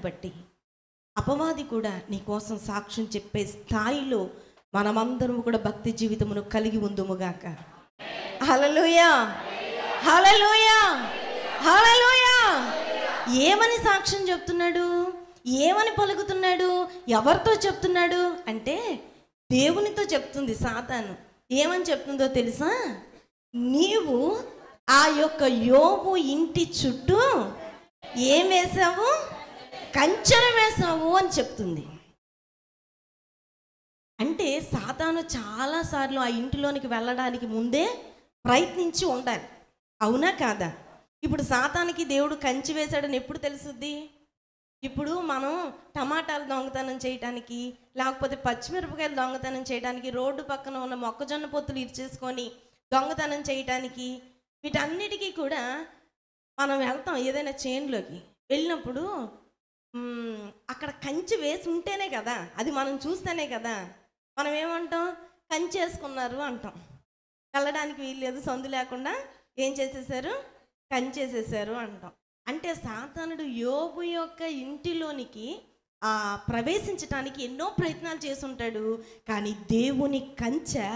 బట్టి అపవాది కూడా నీ కోసం సాక్ష్యం చెప్పే స్థాయిలో మనమందరం కూడా భక్తి జీవితమును కలిగి ఉందుముగాక. హల్లెలూయా, హల్లెలూయా, హల్లెలూయా. ఏమని సాక్ష్యం చెప్తున్నాడు, ఏమని పలుకుతున్నాడు, ఎవరితో చెప్తున్నాడు అంటే దేవునితో చెప్తుంది. సాతాను ఏమని చెప్తుందో తెలుసా? నీవు ఆ యొక్క యోబు ఇంటి చుట్టూ ఏం వేసావు, కంచెను వేసావు అని చెప్తుంది. అంటే సాతాను చాలాసార్లు ఆ ఇంటిలోనికి వెళ్ళడానికి ముందే ప్రయత్నించి ఉండాలి. అవునా కాదా? ఇప్పుడు సాతానికి దేవుడు కంచి వేశాడని ఎప్పుడు తెలుసుద్ది? ఇప్పుడు మనం టమాటాలు దొంగతనం చేయడానికి, లేకపోతే పచ్చిమిరపకాయలు దొంగతనం చేయడానికి, రోడ్డు పక్కన ఉన్న మొక్కజొన్న పొత్తులు ఇచ్చేసుకొని దొంగతనం చేయడానికి, వీటన్నిటికీ కూడా మనం వెళ్తాం. ఏదైనా చేనులోకి వెళ్ళినప్పుడు అక్కడ కంచి వేసి ఉంటేనే కదా, అది మనం చూస్తేనే కదా మనం ఏమంటాం, కంచి వేసుకున్నారు అంటాం. వెళ్ళడానికి వీల్లేదు, సందు లేకుండా ఏం చేసేసారు, కంచేసేసారు అంటాం. అంటే సాతానుడు యోబు యొక్క ఇంటిలోనికి ప్రవేశించడానికి ఎన్నో ప్రయత్నాలు చేసుంటాడు. కానీ దేవుని కంచె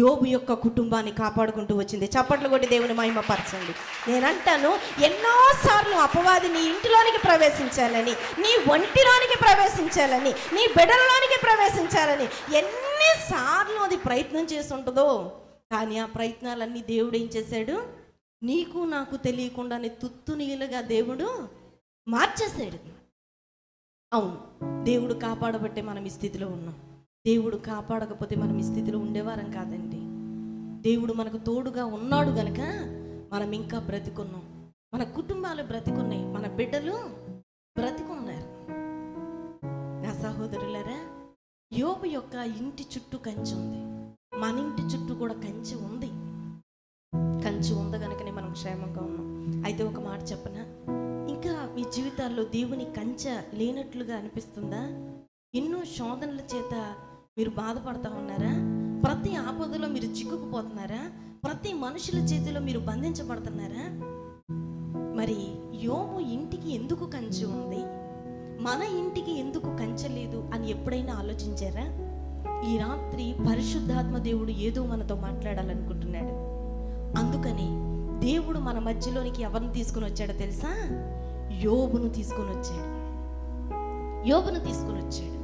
యోబు యొక్క కుటుంబాన్ని కాపాడుకుంటూ వచ్చింది. చప్పట్లు కొట్టి దేవుని మహిమపరచండి. నేనంటాను, ఎన్నోసార్లు అపవాది నీ ఇంటిలోనికి ప్రవేశించాలని, నీ ఒంటిలోనికి ప్రవేశించాలని, నీ బిడ్డలలోనికి ప్రవేశించాలని ఎన్నిసార్లు అది ప్రయత్నం చేస్తుంటుందో, కానీ ఆ ప్రయత్నాలన్నీ దేవుడు ఏం చేశాడు, నీకు నాకు తెలియకుండానే తుత్తు నీలుగా దేవుడు మార్చేశాడు. అవును, దేవుడు కాపాడబట్టే మనం ఈ స్థితిలో ఉన్నాం. దేవుడు కాపాడకపోతే మనం ఈ స్థితిలో ఉండేవారం కాదండి. దేవుడు మనకు తోడుగా ఉన్నాడు గనక మనం ఇంకా బ్రతికున్నాం. మన కుటుంబాలు బ్రతికున్నాయి, మన బిడ్డలు బ్రతికున్నారు. నా సహోదరులారా, యోబు యొక్క ఇంటి చుట్టూ కంచె ఉంది, మన ఇంటి చుట్టూ కూడా కంచె ఉంది. కంచె ఉంది కనుకనే మనం క్షేమంగా ఉన్నాం. అయితే ఒక మాట చెప్పనా, ఇంకా మీ జీవితాల్లో దేవుని కంచె లేనట్లుగా అనిపిస్తుందా? ఎన్నో శోధనల చేత మీరు బాధపడతా ఉన్నారా? ప్రతి ఆపదలో మీరు చిక్కుకుపోతున్నారా? ప్రతి మనుషుల చేతిలో మీరు బంధించబడుతున్నారా? మరి యోబు ఇంటికి ఎందుకు కంచె ఉంది, మన ఇంటికి ఎందుకు కంచె లేదు అని ఎప్పుడైనా ఆలోచించారా? ఈ రాత్రి పరిశుద్ధాత్మ దేవుడు ఏదో మనతో మాట్లాడాలనుకుంటున్నాడు. అందుకని దేవుడు మన మధ్యలోనికి ఎవరిని తీసుకుని వచ్చాడో తెలుసా? యోబును తీసుకొని వచ్చాడు. యోబును తీసుకొని వచ్చాడు.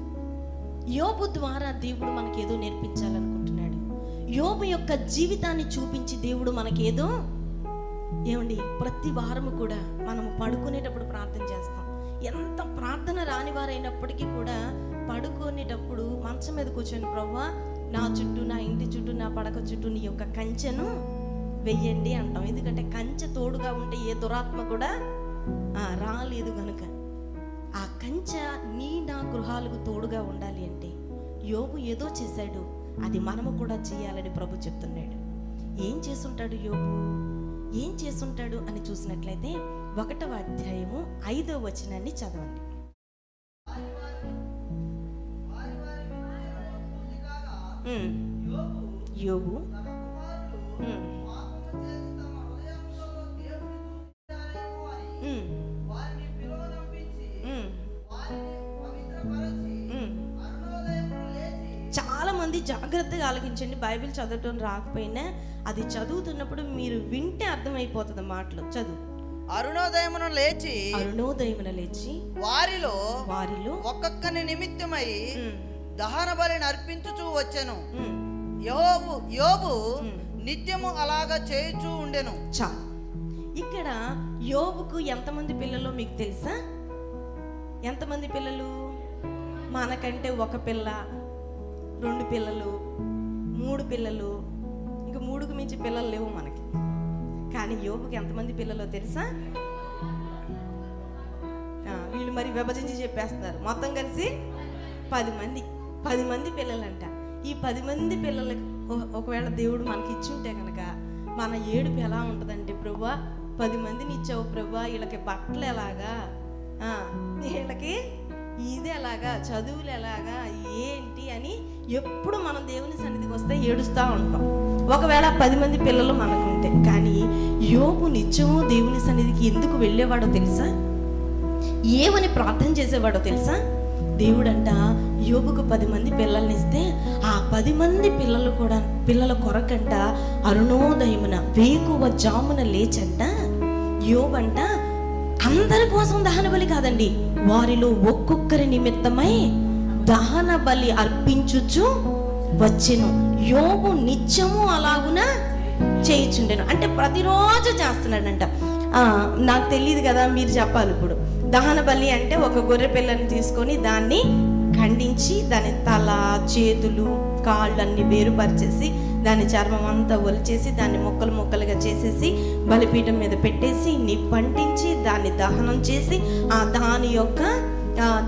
యోబు ద్వారా దేవుడు మనకేదో నేర్పించాలనుకుంటున్నాడు. యోబు యొక్క జీవితాన్ని చూపించి దేవుడు మనకేదో, ఏమండి, ప్రతి వారము కూడా మనము పడుకునేటప్పుడు ప్రార్థన చేస్తాం. ఎంత ప్రార్థన రాని వారైనప్పటికీ కూడా పడుకునేటప్పుడు మంచం మీద కూర్చొని, ప్రభువా నా చుట్టూ, నా ఇంటి చుట్టూ, నా పడక చుట్టూ నీ యొక్క కంచెను వెయ్యండి అంటాం. ఎందుకంటే కంచె తోడుగా ఉంటే ఏ దురాత్మ కూడా రాలేదు గనుక. ఆ కంచె నీ నా గృహాలకు తోడుగా ఉండాలి అంటే యోబు ఏదో చేశాడు, అది మనము కూడా చేయాలని ప్రభు చెప్తున్నాడు. ఏం చేసుంటాడు యోబు, ఏం చేసుంటాడు అని చూసినట్లయితే 1వ అధ్యాయము 5వ వచనాన్ని చదవండి. యోబు చాలా మంది జాగ్రత్తగా ఆలకించండి. బైబిల్ చదవటం రాకపోయినా అది చదువుతున్నప్పుడు మీరు వింటే అర్థమైపోతుంది మాటలు. చదువు. అరుణోదయమున లేచి వారిలో ఒక్కొక్కని నిమిత్తమై దహన బలిని అర్పించుచూ వచ్చెను. యోబు నిత్యము అలాగా చేయుచూ ఉండెను. చాలు. ఇక్కడ యోబుకు ఎంతమంది పిల్లలు మీకు తెలుసా? ఎంతమంది పిల్లలు? మనకంటే 1 పిల్ల, 2 పిల్లలు, 3 పిల్లలు, ఇంకా 3కు మించి పిల్లలు లేవు మనకి. కానీ యోబుకి ఎంతమంది పిల్లలో తెలుసా? వీళ్ళు మరి విభజించి చెప్పేస్తున్నారు. మొత్తం కలిసి 10 మంది. 10 మంది పిల్లలంట. ఈ 10 మంది పిల్లలకి ఒకవేళ దేవుడు మనకి ఇచ్చి ఉంటే కనుక మన ఏడుపు ఎలా ఉంటుందంటే, ప్రభువా 10 మందిని ఇచ్చావు ప్రభువా, వీళ్ళకి బట్టలు ఎలాగా, వీళ్ళకి ఇది ఎలాగా, చదువులు ఎలాగా, ఏంటి అని ఎప్పుడు మనం దేవుని సన్నిధికి వస్తే ఏడుస్తూ ఉంటాం. ఒకవేళ 10 మంది పిల్లలు మనకుంటే. కానీ యోబు నిత్యము దేవుని సన్నిధికి ఎందుకు వెళ్ళేవాడో తెలుసా? ఏమని ప్రార్థన చేసేవాడో తెలుసా? దేవుడంట యోబుకు 10 మంది పిల్లల్ని ఇస్తే ఆ 10 మంది పిల్లల కొరకంట అరుణోదయమున వేకువ జామున లేచంట యోబంట అందరి కోసం దహన బలి కాదండి, వారిలో ఒక్కొక్కరి నిమిత్తమై దహన బలి అర్పించుచు వచ్చెను. యోబు నిత్యము అలాగున చేయుచుండెను. అంటే ప్రతిరోజు చేస్తున్నాడంట. నాకు తెలియదు కదా, మీరు చెప్పాలి ఇప్పుడు. దహన బలి అంటే ఒక గొర్రె పిల్లని తీసుకొని దాన్ని ఖండించి దాని తల, చేతులు, కాళ్ళు అన్ని వేరుపరిచేసి దాని చర్మం అంతా ఒలిచేసి దాన్ని ముక్కలు ముక్కలుగా చేసేసి బలిపీఠం మీద పెట్టేసి నిప్పంటించి దాన్ని దహనం చేసి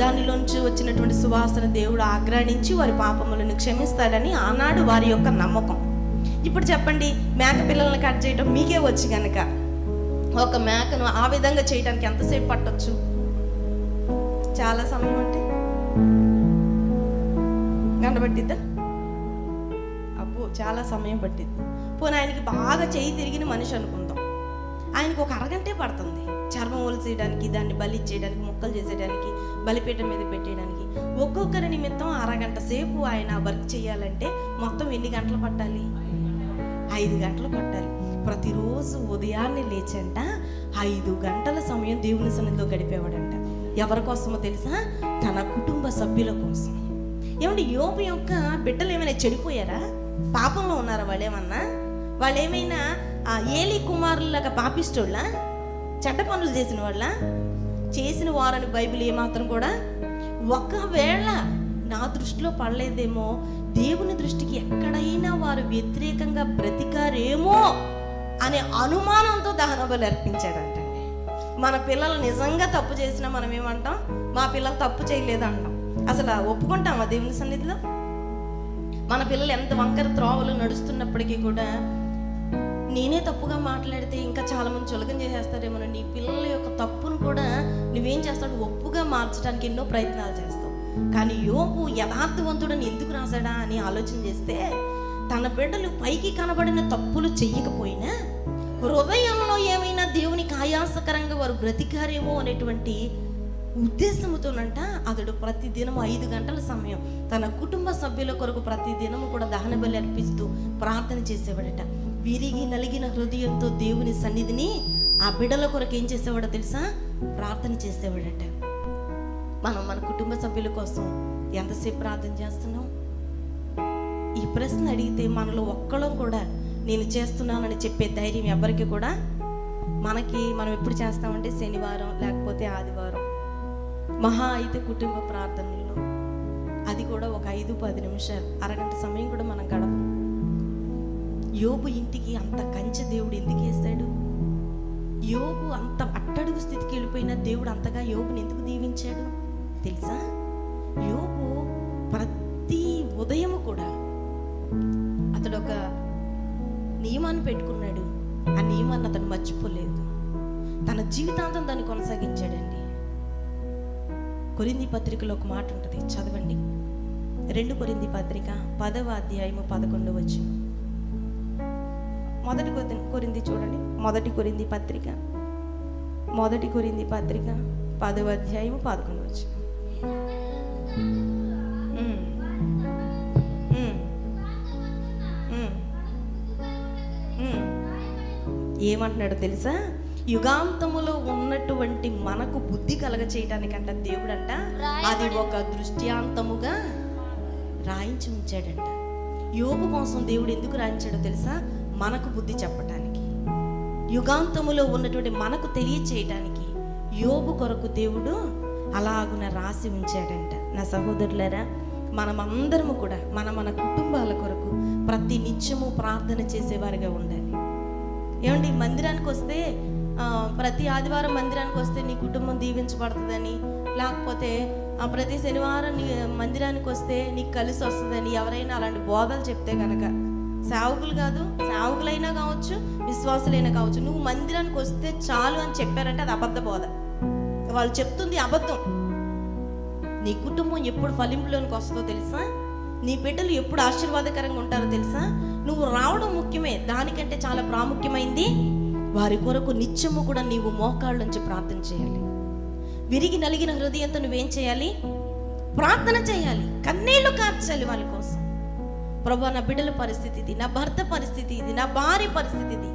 దానిలోంచి వచ్చినటువంటి సువాసన దేవుడు ఆగ్రహించి వారి పాపములను క్షమిస్తాడని ఆనాడు వారి యొక్క నమ్మకం. ఇప్పుడు చెప్పండి, మేక పిల్లల్ని కట్ చేయడం మీకే వచ్చి కనుక ఒక మేకను ఆ విధంగా చేయడానికి ఎంతసేపు పట్టొచ్చు? చాలా సమయం. అంటే గంట పట్టిద్దా? అబ్బో, చాలా సమయం పట్టిద్ది. పోనీ ఆయనకి బాగా చేయి తిరిగిన మనిషి అనుకుందాం, ఆయనకు ఒక అరగంటే పడుతుంది చర్మం ఒలిచేయడానికి, దాన్ని బలి చేయడానికి, ముక్కలు చేసేయడానికి, బలిపీఠం మీద పెట్టేయడానికి. ఒక్కొక్కరి నిమిత్తం అరగంట సేపు ఆయన వర్క్ చేయాలంటే మొత్తం ఎన్ని గంటలు పట్టాలి? 5 గంటలు పట్టాలి. ప్రతిరోజు ఉదయాన్నే లేచంట 5 గంటల సమయం దేవుని సన్నిధిలో గడిపేవాడంట. ఎవరి కోసమో తెలుసా? తన కుటుంబ సభ్యుల కోసం. ఏమంటే యోబు యొక్క బిడ్డలు ఏమైనా చెడిపోయారా? పాపంలో ఉన్నారా వాళ్ళు ఏమైనా ఏలీ కుమారులాగా పాపిస్తోళ్ళ, చెడ్డ పనులు చేసిన వాళ్ళ? చేసిన వారని బైబిల్ ఏమాత్రం కూడా. ఒకవేళ నా దృష్టిలో పడలేదేమో, దేవుని దృష్టికి ఎక్కడైనా వారు వ్యతిరేకంగా బ్రతికారేమో అనే అనుమానంతో దహన బలి అర్పించాడంటండి. మన పిల్లలు నిజంగా తప్పు చేసినా మనం ఏమంటాం? మా పిల్లలు తప్పు చేయలేదు అంటాం. అసలు ఒప్పుకుంటామా దేవుని సన్నిధిలో? మన పిల్లలు ఎంత వంకర త్రోవలు నడుస్తున్నప్పటికీ కూడా నేనే తప్పుగా మాట్లాడితే ఇంకా చాలా మంది చులకన చేసేస్తారేమో. నీ పిల్లల యొక్క తప్పును కూడా నువ్వేం చేస్తావు? ఒప్పుగా మార్చడానికి ఎన్నో ప్రయత్నాలు చేస్తావు. కానీ యోబు యథార్థవంతుడని ఎందుకు రాశాడా అని ఆలోచన చేస్తే, తన బిడ్డలు పైకి కనబడిన తప్పులు చెయ్యకపోయినా హృదయంలో ఏమైనా దేవునికి ఆయాసకరంగా వారు బ్రతికారేమో అనేటువంటి ఉద్దేశంతోనంట అతడు ప్రతిదినం 5 గంటల సమయం తన కుటుంబ సభ్యుల కొరకు ప్రతిదినం కూడా దహన బలి అర్పిస్తూ ప్రార్థన చేసేవాడట. విరిగి నలిగిన హృదయంతో దేవుని సన్నిధిని ఆ బిడ్డల కొరకు ఏం చేసేవాడో తెలుసా? ప్రార్థన చేసేవాడట. మనం మన కుటుంబ సభ్యుల కోసం ఎంతసేపు ప్రార్థన చేస్తున్నాం? ఈ ప్రశ్న అడిగితే మనలో ఒక్కళ్ళం కూడా నేను చేస్తున్నానని చెప్పే ధైర్యం ఎవరికి కూడా మనం ఎప్పుడు చేస్తామంటే శనివారం లేకపోతే ఆదివారం, మహా అయితే కుటుంబ ప్రార్థనలో, అది కూడా ఒక 5-10 నిమిషాలు, అరగంట సమయం కూడా మనం గడపం. యోబు ఇంటికి అంత కంచె దేవుడు ఎందుకు వేస్తాడు? యోబు అంత అట్టడుగు స్థితికి వెళ్ళిపోయిన దేవుడు అంతగా యోబుని ఎందుకు దీవించాడు తెలుసా? యోబు ప్రతి ఉదయం కూడా అతడు ఒక నియమాన్ని పెట్టుకున్నాడు. ఆ నియమాన్ని అతను మర్చిపోలేదు. తన జీవితాంతం దాన్ని కొనసాగించాడండి. కొరింథీ పత్రికలో ఒక మాట ఉంటుంది, చదవండి. 2 కొరింథీ పత్రిక 10వ అధ్యాయము 11వ వచనం. మొదటి కొరింథీ చూడండి. మొదటి కొరింథీ పత్రిక 10వ అధ్యాయము 11వ వచనం. ఏమంటున్నాడు తెలుసా? యుగాంతములో ఉన్నటువంటి మనకు బుద్ధి కలగ చేయడానికంట దేవుడంట అది ఒక దృష్ట్యాంతముగా రాయించి ఉంచాడంట. యోబు కోసం దేవుడు ఎందుకు రాయించాడో తెలుసా? మనకు బుద్ధి చెప్పడానికి, యుగాంతములో ఉన్నటువంటి మనకు తెలియచేయడానికి యోబు కొరకు దేవుడు అలాగున రాసి ఉంచాడంట. నా సహోదరులారా, మనమందరము కూడా మన కుటుంబాల కొరకు ప్రతి నిత్యము ప్రార్థన చేసేవారిగా ఉండాలి. ఏమండి, మందిరానికి వస్తే ప్రతి ఆదివారం మందిరానికి వస్తే నీ కుటుంబం దీవించబడుతుందని, లేకపోతే ప్రతి శనివారం నీ మందిరానికి వస్తే నీకు కలిసి వస్తుందని ఎవరైనా అలాంటి బోధలు చెప్తే కనుక, సేవకులు కాదు, సేవకులైనా కావచ్చు, విశ్వాసులైనా కావచ్చు, నువ్వు మందిరానికి వస్తే చాలు అని చెప్పారంటే అది అబద్ధ బోధ. వాళ్ళు చెప్తుంది అబద్ధం. నీ కుటుంబం ఎప్పుడు ఫలింపులోనికి వస్తుందో తెలుసా? నీ బిడ్డలు ఎప్పుడు ఆశీర్వాదకరంగా ఉంటారో తెలుసా? నువ్వు రావడం ముఖ్యమే, దానికంటే చాలా ప్రాముఖ్యమైంది వారి కొరకు నిత్యము కూడా నీవు మోకాళ్ళ నుంచి ప్రార్థన చేయాలి. విరిగి నలిగిన హృదయంతో నువ్వేం చేయాలి? ప్రార్థన చేయాలి, కన్నీళ్లు కార్చాలి వాళ్ళ కోసం. ప్రభు, నా బిడ్డల పరిస్థితి ఇది, నా భర్త పరిస్థితి ఇది, నా భార్య పరిస్థితి ఇది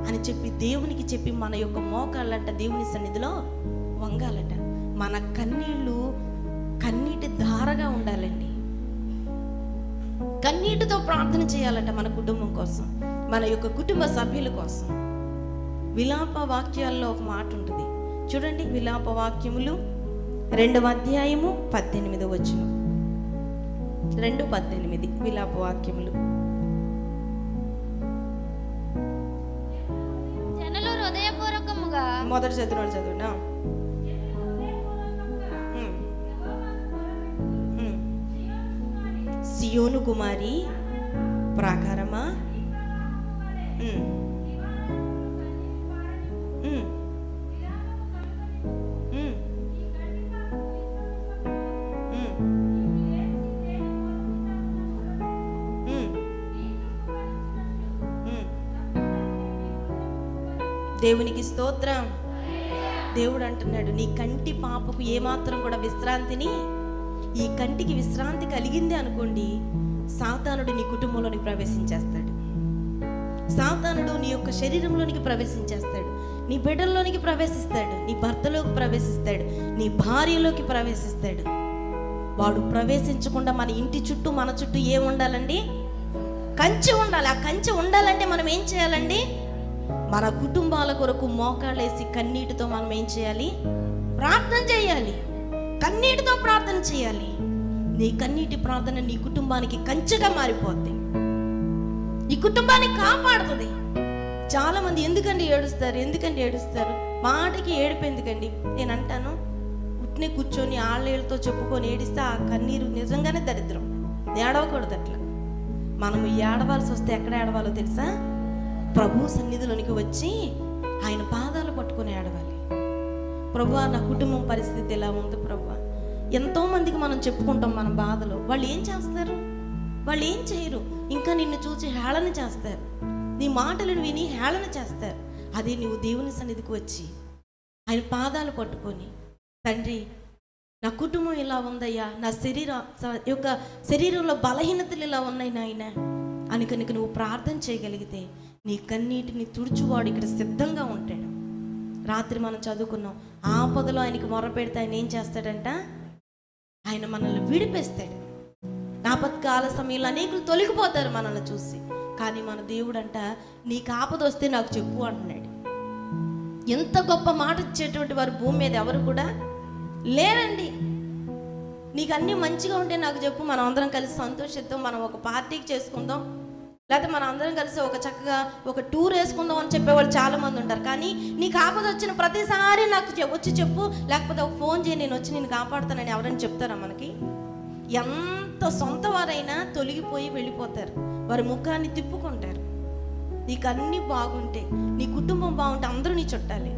అని చెప్పి దేవునికి చెప్పి మన యొక్క మోకాళ్ళంట దేవుని సన్నిధిలో వంగాలట. మన కన్నీళ్ళు కన్నీటి ధారగా ఉండాలండి. కన్నీటితో ప్రార్థన చేయాలట మన కుటుంబం కోసం, మన యొక్క కుటుంబ సభ్యుల కోసం. విలాప వాక్యాల్లో ఒక మాట ఉంటుంది చూడండి. విలాప వాక్యములు 2వ అధ్యాయము 18వ వచనం. 2:18 విలాప వాక్యములు. జనులు హృదయపూర్వకముగా, మొదటి చదువునా? సియోను కుమారి ప్రాకారమా, దేవునికి స్తోత్రం. దేవుడు అంటున్నాడు, నీ కంటి పాపకు ఏమాత్రం కూడా విశ్రాంతిని, ఈ కంటికి విశ్రాంతి కలిగింది అనుకోండి, సాతానుడు నీ కుటుంబంలోనికి ప్రవేశించేస్తాడు. సాతానుడు నీ యొక్క శరీరంలోనికి ప్రవేశించేస్తాడు, నీ బిడ్డల్లోనికి ప్రవేశిస్తాడు, నీ భర్తలోకి ప్రవేశిస్తాడు, నీ భార్యలోకి ప్రవేశిస్తాడు. వాడు ప్రవేశించకుండా మన ఇంటి చుట్టూ, మన చుట్టూ ఏం ఉండాలండి? కంచె ఉండాలి. ఆ కంచె ఉండాలంటే మనం ఏం చేయాలండి? మన కుటుంబాల కొరకు మోకాళ్ళేసి కన్నీటితో మనం ఏం చేయాలి? ప్రార్థన చేయాలి, కన్నీటితో ప్రార్థన చేయాలి. నీ కన్నీటి ప్రార్థన నీ కుటుంబానికి కంచెగా మారిపోద్ది, ఈ కుటుంబాన్ని కాపాడుతుంది. చాలా మంది ఎందుకండి ఏడుస్తారు? మాటకి ఏడుపు ఎందుకండి? నేను అంటాను, ఉట్నే కూర్చొని ఆళ్ళేళ్ళతో చెప్పుకొని ఏడిస్తే ఆ కన్నీరు నిజంగానే దరిద్రం. ఏడవకూడదు అట్లా. మనము ఏడవాల్సి వస్తే ఎక్కడ ఏడవాలో తెలుసా? ప్రభు సన్నిధిలోనికి వచ్చి ఆయన పాదాలు పట్టుకొని ఏడవాలి. ప్రభువా, నా కుటుంబం పరిస్థితి ఎలా ఉంది ప్రభువా. ఎంతోమందికి మనం చెప్పుకుంటాం మన బాధలు. వాళ్ళు ఏం చేస్తారు? వాళ్ళు ఏం చేయరు, ఇంకా నిన్ను చూసి హేళన చేస్తారు, నీ మాటలను విని హేళన చేస్తారు. అదే నువ్వు దేవుని సన్నిధికి వచ్చి ఆయన పాదాలు పట్టుకొని, తండ్రి నా కుటుంబం ఇలా ఉందయ్యా, నా శరీరంలో బలహీనతలు ఇలా ఉన్నాయి నాయన అని కనుక నువ్వు ప్రార్థన చేయగలిగితే నీ కన్నీటిని తుడుచువాడు ఇక్కడ సిద్ధంగా ఉంటాడు. రాత్రి మనం చదువుకున్నాం, ఆపదలో ఆయనకి మొరపెడితే ఆయన ఏం చేస్తాడంట? ఆయన మనల్ని విడిపేస్తాడు. ఆపత్కాల సమయంలో అనేకులు తొలగిపోతారు మనల్ని చూసి, కానీ మన దేవుడు అంట, నీకు ఆపద వస్తే నాకు చెప్పు అంటున్నాడు. ఎంత గొప్ప మాట ఇచ్చేటువంటి వారు భూమి మీద ఎవరు కూడా లేరండి. నీకు అన్నీ మంచిగా ఉంటే నాకు చెప్పు, మనం అందరం కలిసి సంతోషిద్దాం, మనం ఒక పార్టీకి చేసుకుందాం, లేకపోతే మనం అందరం కలిసి ఒక చక్కగా ఒక టూర్ వేసుకుందాం అని చెప్పేవాళ్ళు చాలామంది ఉంటారు. కానీ నీకు ఆపద వచ్చిన ప్రతిసారి నాకు వచ్చి చెప్పు, లేకపోతే ఒక ఫోన్ చేయి, నేను వచ్చి నేను కాపాడుతానని ఎవరైనా చెప్తారా మనకి? ఎంత సొంత వారైనా తొలగిపోయి వెళ్ళిపోతారు, వారి ముఖాన్ని తిప్పుకుంటారు. నీకు అన్నీ బాగుంటే, నీ కుటుంబం బాగుంటే అందరూ నీ చుట్టాలి.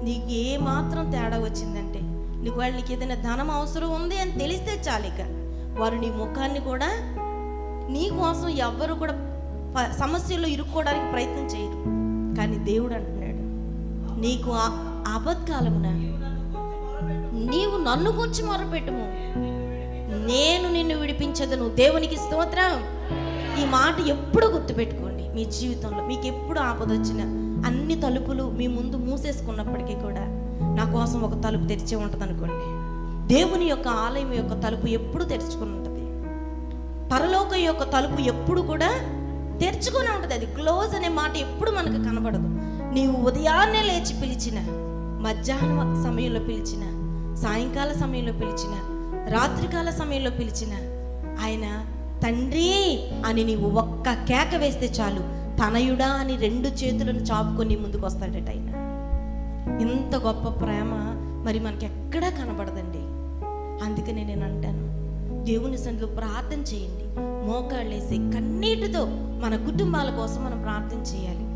నీకు ఏ మాత్రం తేడా వచ్చిందంటే, నీకు ఏదైనా ధనం అవసరం ఉంది అని తెలిస్తే చాలిక వారు నీ ముఖాన్ని కూడా, నీ కోసం ఎవ్వరు కూడా సమస్యల్లో ఇరుక్కోవడానికి ప్రయత్నం చేయరు. కానీ దేవుడు అంటున్నాడు, నీకు ఆపత్కాలమున నీవు నన్ను గురించి మొరపెట్టుము, నేను నిన్ను విడిపించదును. దేవునికి స్తోత్రం. ఈ మాట ఎప్పుడు గుర్తుపెట్టుకోండి మీ జీవితంలో. మీకు ఎప్పుడు ఆపదొచ్చినా అన్ని తలుపులు మీ ముందు మూసేసుకున్నప్పటికీ కూడా నా కోసం ఒక తలుపు తెరిచే ఉంటుంది అనుకోండి. దేవుని యొక్క ఆలయం యొక్క తలుపు ఎప్పుడు తెరుచుకుని ఉంటుంది. పరలోకం యొక్క తలుపు ఎప్పుడు కూడా తెరుచుకుని ఉంటుంది. అది క్లోజ్ అనే మాట ఎప్పుడు మనకు కనబడదు. నీవు ఉదయాన్నే లేచి పిలిచిన, మధ్యాహ్నం సమయంలో పిలిచిన, సాయంకాల సమయంలో పిలిచిన, రాత్రికాల సమయంలో పిలిచిన ఆయన తండ్రి అని నీవు ఒక్క కేక వేస్తే చాలు, తనయుడా అని 2 చేతులను చాపుకొని ముందుకు వస్తాడట ఆయన. ఇంత గొప్ప ప్రేమ మరి మనకి ఎక్కడా కనబడదండి. అందుకనే నేను అంటాను, దేవుని సన్నిధిలో ప్రార్థన చేయండి, మోకాళ్ళేసి కన్నీటితో మన కుటుంబాల కోసం మనం ప్రార్థన చేయాలి.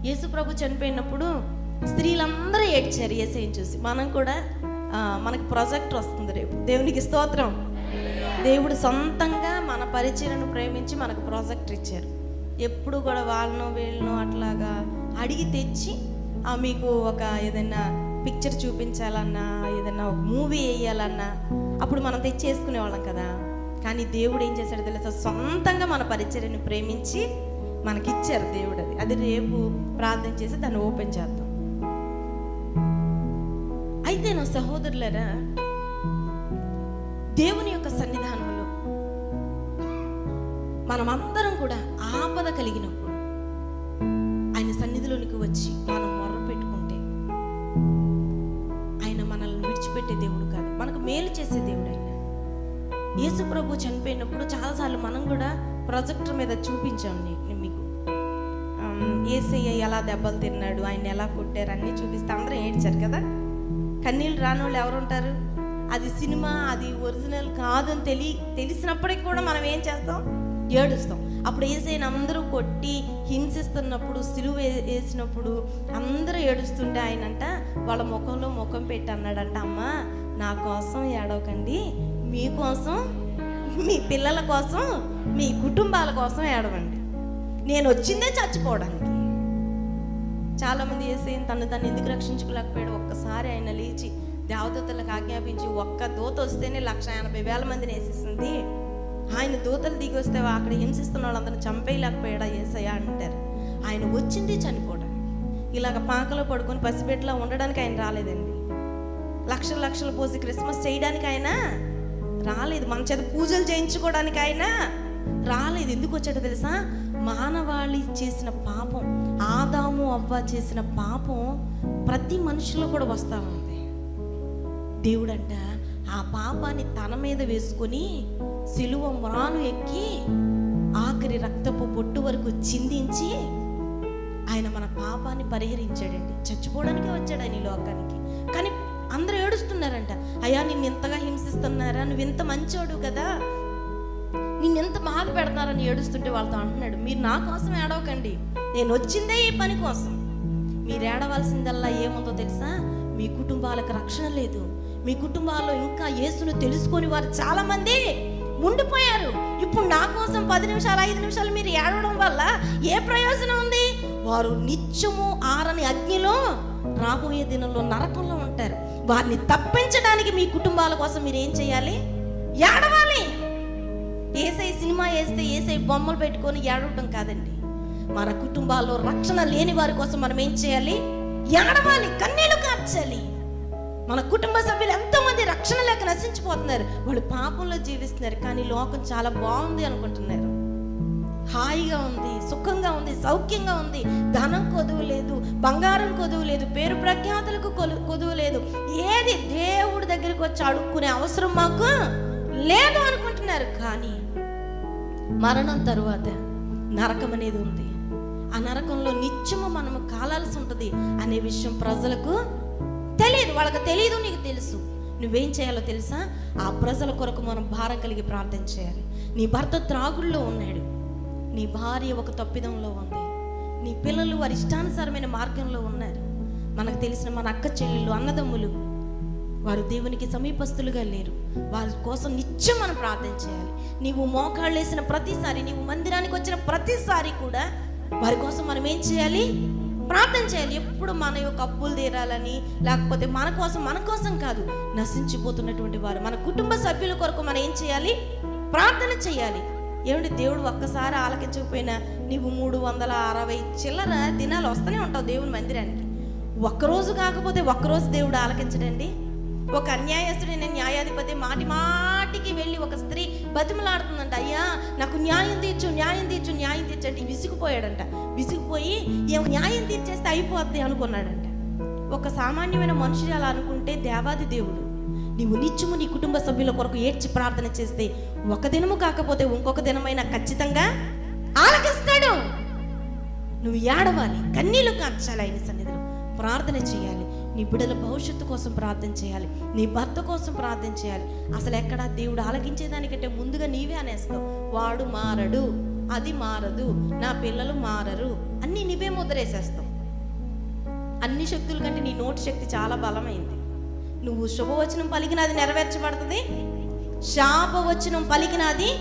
యేసు ప్రభు చనిపోయినప్పుడు స్త్రీలందరూ ఏడ్చారు యేసయ్యని చూసి. మనం కూడా మనకు ప్రాజెక్ట్ వస్తుంది రేపు. దేవునికి స్తోత్రం. దేవుడు సొంతంగా మన పరిచయను ప్రేమించి మనకు ప్రాజెక్ట్ ఇచ్చారు. ఎప్పుడు కూడా వాళ్ళను వీళ్ళను అట్లాగా అడిగి తెచ్చి మీకు ఒక ఏదైనా పిక్చర్ చూపించాలన్నా, ఏదన్నా ఒక మూవీ వేయాలన్నా అప్పుడు మనం తెచ్చేసుకునే వాళ్ళం కదా. కానీ దేవుడు ఏం చేశాడు తెలుసా? సొంతంగా మన పరిచర్యను ప్రేమించి మనకిచ్చారు దేవుడు. అది రేపు ప్రార్థన చేసి దాన్ని ఓపెన్ చేద్దాం. అయితే నా సహోదరులారా, దేవుని యొక్క సన్నిధానంలో మనమందరం కూడా ఆపద కలిగినప్పుడు ఆయన సన్నిధిలోనికి వచ్చి మనం మొర్ర పెట్టుకుంటే ఆయన మనల్ని విడిచిపెట్టే దేవుడు కాదు, మనకు మేలు చేసే దేవుడు ఆయన. యేసు ప్రభు చనిపోయినప్పుడు చాలాసార్లు మనం కూడా ప్రొజెక్టర్ మీద చూపించాం మీకు. యేసయ్య ఎలా దెబ్బలు తిన్నాడు, ఆయన ఎలా కొట్టారు అన్నీ చూపిస్తే అందరూ ఏడ్చారు కదా. కన్నీళ్ళు రాని వాళ్ళు ఎవరు ఉంటారు? అది సినిమా, అది ఒరిజినల్ కాదని తెలిసినప్పటికీ కూడా మనం ఏం చేస్తాం? ఏడుస్తాం. అప్పుడు యేసయ్యని అందరూ కొట్టి హింసిస్తున్నప్పుడు, సిలువ వేసినప్పుడు అందరూ ఏడుస్తుంటే ఆయనంట వాళ్ళ ముఖంలో ముఖం పెట్టి అన్నాడంట, అమ్మ నా కోసం ఏడవకండి, మీకోసం, మీ పిల్లల కోసం, మీ కుటుంబాల కోసం ఏడవండి, నేను వచ్చిందే చచ్చిపోవడానికి. చాలామంది యేసయ్యని తను ఎందుకు రక్షించుకోలేకపోయాడు? ఒక్కసారి ఆయన లేచి దేవదూతలకు ఆజ్ఞాపించి ఒక్క దూత వస్తేనే 180,000 మందిని వేసేసింది. ఆయన దూతలు దిగి వస్తే అక్కడ హింసిస్తున్న వాళ్ళందరిని చంపేయలేకపోయాడా యేసయ్య అంటారు. ఆయన వచ్చింది చనిపోవడానికి. ఇలాగ పాకలో పడుకొని పసిబిడ్డలా ఉండడానికి ఆయన రాలేదండి. లక్షలు పోసి క్రిస్మస్ చేయడానికి ఆయన రాలేదు. మన చేత పూజలు చేయించుకోవడానికి ఆయన రాలేదు. ఎందుకు వచ్చాడో తెలుసా? మానవాళి చేసిన పాపం, ఆదాము అవ్వ చేసిన పాపం ప్రతి మనుషులో కూడా వస్తూ ఉంది. దేవుడంట ఆ పాపాన్ని తన మీద వేసుకొని సిలువ మ్రాను ఎక్కి ఆఖరి రక్తపు బొట్టు వరకు చిందించి ఆయన మన పాపాన్ని పరిహరించాడండి. చచ్చిపోవడానికే వచ్చాడు ఆయన ఈ లోకానికి. కానీ అందరూ ఏడుస్తున్నారంట, అయ్యా నిన్ను ఇంతగా హింసిస్తున్నారా, నువ్వు ఇంత మంచోడు కదా, నిన్ను ఎంత బాధ పెడతారని ఏడుస్తుంటే వాళ్ళతో అంటున్నాడు, మీరు నా కోసం ఏడవకండి, నేను వచ్చిందే ఈ పని కోసం. మీరు ఏడవలసిందల్లా ఏముందో తెలుసా? మీ కుటుంబాలకు రక్షణ లేదు, మీ కుటుంబాల్లో ఇంకా యేసును తెలుసుకొని వారు చాలా మంది ఉండిపోయారు. ఇప్పుడు నా కోసం 10 నిమిషాలు 5 నిమిషాలు మీరు ఏడవడం వల్ల ఏ ప్రయోజనం ఉంది? వారు నిత్యము ఆరని అగ్నిలో రాబోయే దినంలో నరకంలో ఉంటారు. వారిని తప్పించడానికి మీ కుటుంబాల కోసం మీరు ఏం చేయాలి? ఏడవాలి. యేసయ్య సినిమా వేస్తే యేసయ్య బొమ్మలు పెట్టుకొని ఏడవడం కాదండి. మన కుటుంబాల్లో రక్షణ లేని వారి కోసం మనం ఏం చేయాలి? ఏడవాలి, కన్నీళ్లు కార్చాలి. మన కుటుంబ సభ్యులు ఎంతో మంది రక్షణ లేక నశించిపోతున్నారు. వాళ్ళు పాపంలో జీవిస్తున్నారు, కానీ లోకం చాలా బాగుంది అనుకుంటున్నారు. హాయిగా ఉంది, సుఖంగా ఉంది, సౌఖ్యంగా ఉంది, ధనం కొదువు లేదు, బంగారం కొదువు లేదు, పేరు ప్రఖ్యాతులకు కొదువు లేదు, ఏది దేవుడి దగ్గరికి వచ్చి అడుక్కునే అవసరం మాకు లేదు అనుకుంటున్నారు. కానీ మరణం తరువాత నరకం అనేది ఉంది. ఆ నరకంలో నిత్యము మనము కాలాల్సి ఉంటుంది అనే విషయం ప్రజలకు తెలియదు. వాళ్ళకి తెలియదు, నీకు తెలుసు. నువ్వేం చేయాలో తెలుసా? ఆ ప్రజల కొరకు మనం భారం కలిగి ప్రార్థన చేయాలి. నీ భర్త త్రాగుల్లో ఉన్నాడు, నీ భార్య ఒక తప్పిదంలో ఉంది, నీ పిల్లలు వారి ఇష్టానుసారమైన మార్గంలో ఉన్నారు. మనకు తెలిసిన మన అక్క చెల్లెళ్ళు, అన్నదమ్ములు, వారు దేవునికి సమీపస్తులుగా లేరు. వారి కోసం నిత్యం మనం ప్రార్థన చేయాలి. నీవు మోకాళ్ళు వేసిన ప్రతిసారి, నీవు మందిరానికి వచ్చిన ప్రతిసారి కూడా వారి కోసం మనం ఏం చేయాలి? ప్రార్థన చేయాలి. ఎప్పుడు మన యొక్క అప్పులు తీరాలని, లేకపోతే మన కోసం కాదు, నశించిపోతున్నటువంటి వారు, మన కుటుంబ సభ్యుల కొరకు మనం ఏం చేయాలి? ప్రార్థన చేయాలి. ఏమిటి దేవుడు ఒక్కసారి ఆలకించకపోయినా నీవు 360 చిల్లర దినాలు వస్తూనే ఉంటావు దేవుని మందిరానికి. ఒక్కరోజు కాకపోతే ఒక్కరోజు దేవుడు ఆలకించడండి. ఒక అన్యాయస్తుడైన న్యాయాధిపతి మాటికి వెళ్ళి ఒక స్త్రీ బతిమలాడుతుందంట, అయ్యా నాకు న్యాయం తీర్చు అంటే విసిగిపోయాడంట. విసిగిపోయి న్యాయం తీర్చేస్తే అయిపోద్ది అనుకున్నాడంట. ఒక సామాన్యమైన మనుషులు అలా అనుకుంటే, దేవాది దేవుడు నీవు నిత్యము నీ కుటుంబ సభ్యుల కొరకు ఏడ్చి ప్రార్థన చేస్తే ఒక దినము కాకపోతే ఇంకొక దినమైనా ఖచ్చితంగా ఆలకిస్తాడు. నువ్వు ఏడవాలి, కన్నీళ్లు కార్చాలి, ఆయన సన్నిధిలో ప్రార్థన చేయాలి. నీ బిడ్డల భవిష్యత్తు కోసం ప్రార్థన చేయాలి, నీ భర్త కోసం ప్రార్థన చేయాలి. అసలు ఎక్కడ దేవుడు ఆలకించేదానికంటే ముందుగా నీవే అనేస్తావు, వాడు మారడు, అది మారదు, నా పిల్లలు మారరు, అన్నీ నీవే ముద్రేసేస్తావు. అన్ని శక్తుల కంటే నీ నోటి శక్తి చాలా బలమైంది. నువ్వు శుభవచనం పలికినది నెరవేర్చబడుతుంది, శాపవచనం పలికినది.